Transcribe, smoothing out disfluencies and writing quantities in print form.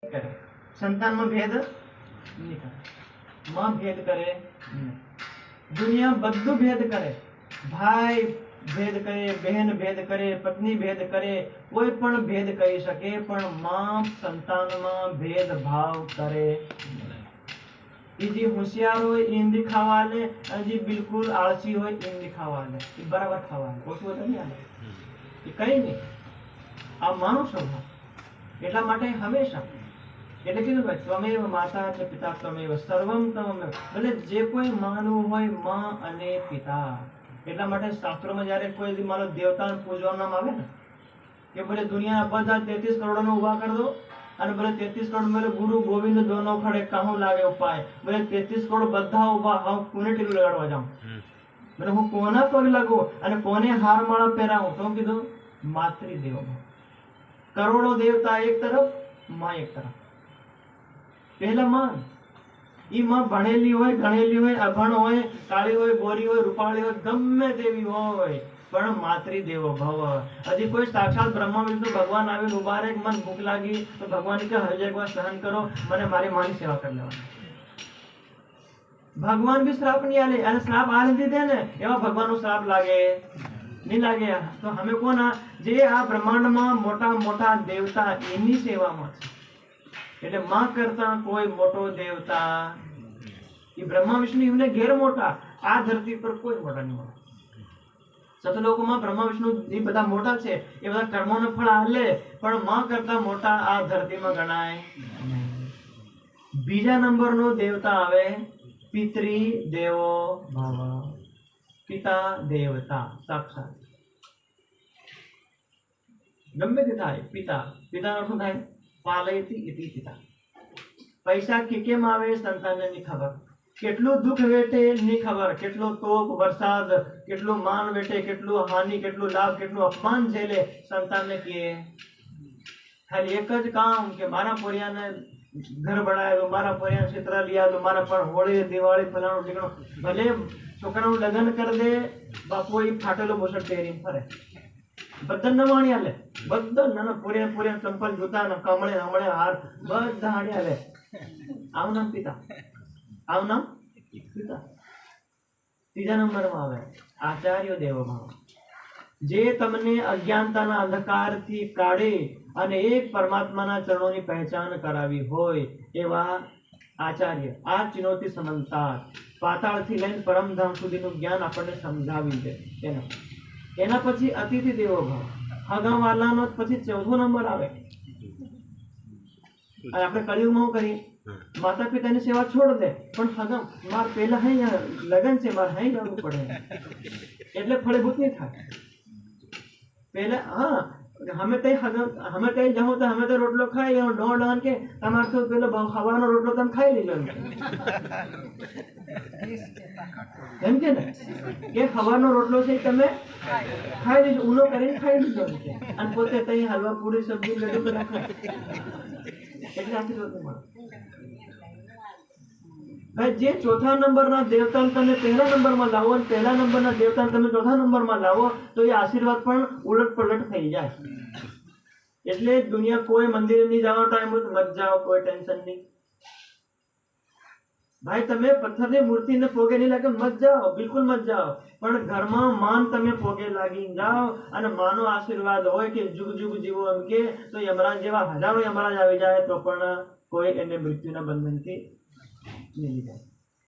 करे संतान में भेद नहीं करे, मां भेद करे नहीं, दुनिया बधु भेद करे, भाई भेद करे, बहन भेद करे, पत्नी भेद करे, कोई पण भेद करी सके, पण मां संतान में भेद भाव करे। जी होशियार हो ईंदी खावा ले, जी बिल्कुल आलसी हो ईंदी खावा ले, बराबर खावा ले, ओछું વધારે નહીં આલે, કઈ નહીં। આ માનવ સ્વભાવ એટલા માટે હંમેશા એટલે કીધું ભાઈ ત્વમેવ માતા ચ પિતા ત્વમેવ સર્વમ ત્વમેવ, એટલે જે કોઈ માનવું હોય માં અને પિતા। એટલા માટે શાસ્ત્રોમાં જ્યારે કોઈ માનો દેવતાને પૂજવામાં આવે ને કે બોલે દુનિયા બધા 33 કરોડનો ઉભા કરી દો અને બોલે 33 કરોડ મેલે ગુરુ ગોવિંદ દોનો ખડે કાહું લાગે ઉપાય, બોલે 33 કરોડ બધા ઉભા હું કોને ટીલું લગાડવા જાઉં, બોલે હું કોના પગ લાગુ અને કોને હાર માળા પહેરાવું, તો કીધું માતૃદેવો ભાવ। करोड़ों देवता एक तरफ मां एक तरफ, पहला मां ई मां भणेली होय गणेली होय अभण होय काળી होय गोरी होय रूपाળી होय गम्मे देवी होय पण मातृदेवो भव। हजी कोई साक्षात ब्रह्मा विष्णु भगवान आवे उभा रहे मन भूख लागी तो भगवान के हर एक बार सहन करो मने मारी मां की सेवा कर लेवानी। भगवान भी श्राप नहीं आले અને શ્રાપ આલે દીધે ને એવા ભગવાનનો શ્રાપ લાગે नहीं लागे। तो हमें कोना जे आ ब्रह्मांड में मोटा मोटा देवता एनी सेवा में એટલે માં કરતા કોઈ મોટો દેવતા એ બ્રહ્મા વિષ્ણુ એમને ઘેર મોટા, આ ધરતી પર કોઈ મોટા નહીં હોય। સતલોકમાં બ્રહ્મા વિષ્ણુ એ બધા મોટા છે, એ બધા કર્મોનું ફળ આલે, પણ માં કરતા મોટા આ ધરતીમાં ગણાય નહીં। બીજા નંબરનો દેવતા આવે પિતૃ દેવો ભવ, पिता देवता साक्षात गम्मे ते थाय पिता, पिता अर्थ थाय पालयति इति पिता। पैसा केम आवे संतानने नी खबर, केटलू दुख वेटे नी खबर, केटलो तोप वरसाद, केटलो मान वेटे, केटलो हानि, केटलो लाभ, केटलो अपमान झेले संतानने के खाली एक ज काम के मारा पोरियाने घर बनाव्યું, मारा पोरिया क्षेत्र लिया लो, मारा पर होळी दिवाળી फलाणो ढीकणो, भले છોકરાનું લગ્ન કરી દે બાપુ એ ફાટેલો બોસટ પહેરીને ફરે, બધા નવાણી આલે, બધા નાના પૂર્યા પૂર્યા ચંપલ જૂતા ને કમળે હમળે હાર બધા હાડી આલે। આવું નામ પિતા, આવું નામ પિતા। ત્રીજા નંબરમાં આવે આચાર્ય દેવો ભાવ, જે તમને અજ્ઞાનતાના અંધકારથી કાઢી અને એક પરમાત્માના ચરણોની પહેચાન કરાવી હોય એવા આચાર્ય। આ ચિનોતી સમજતા પાતાળથી લઈને પરમધામ સુધીનું જ્ઞાન આપણને સમજાવી દે। એના પછી અતિથિ દેવો ભાવ, હગાવાલાનો પછી ચોથો નંબર આવે। આપણે કળિયુગમાં શું કરીએ, માતા પિતાની સેવા છોડ દે પણ હગમ માર પહેલા હઈ લગન છે માર હઈ જવું પડે એટલે ફળીભૂત નહીં થાય। પહેલા હા हमें कहीं जाऊँ तो हमें तो रोटलो खाई डों डोन के तमारे तो पेलो खावानो रोटलो तम खाई लीलो एम के ने के खावानो रोटलो से तमे खाई लीलो उनो करीने खाई लीलो अन पोते तई हलवा पूरी सब्जी लेतो तो खाई એટલે આશીર્વાદ મળે। भाई जे चौथा नंबर ना देवता तमे पहला नंबर में लावो और पहला नंबर ना देवता तमे चौथा नंबर में लावो तो ये आशीर्वाद पण उलट पलट થઈ જાય। એટલે દુનિયા કોઈ મંદિર ની જાવ ટાઈમ તો મત જાઓ, કોઈ ટેન્શન નહીં। ભાઈ તમે પથ્થરની મૂર્તિને પોગે નહીં લાગે મત જાઓ, બિલકુલ મત જાઓ, પણ ઘરમાં માન તમે પોગે લાગી જાઓ અને માનો આશીર્વાદ હોય કે જુગ જુગ જીવો એમ કે તો યમરાજ જેવા હજારો યમરાજ આવી જાય તો પણ કોઈ એને મૃત્યુના બંધનથી नहीं जाए।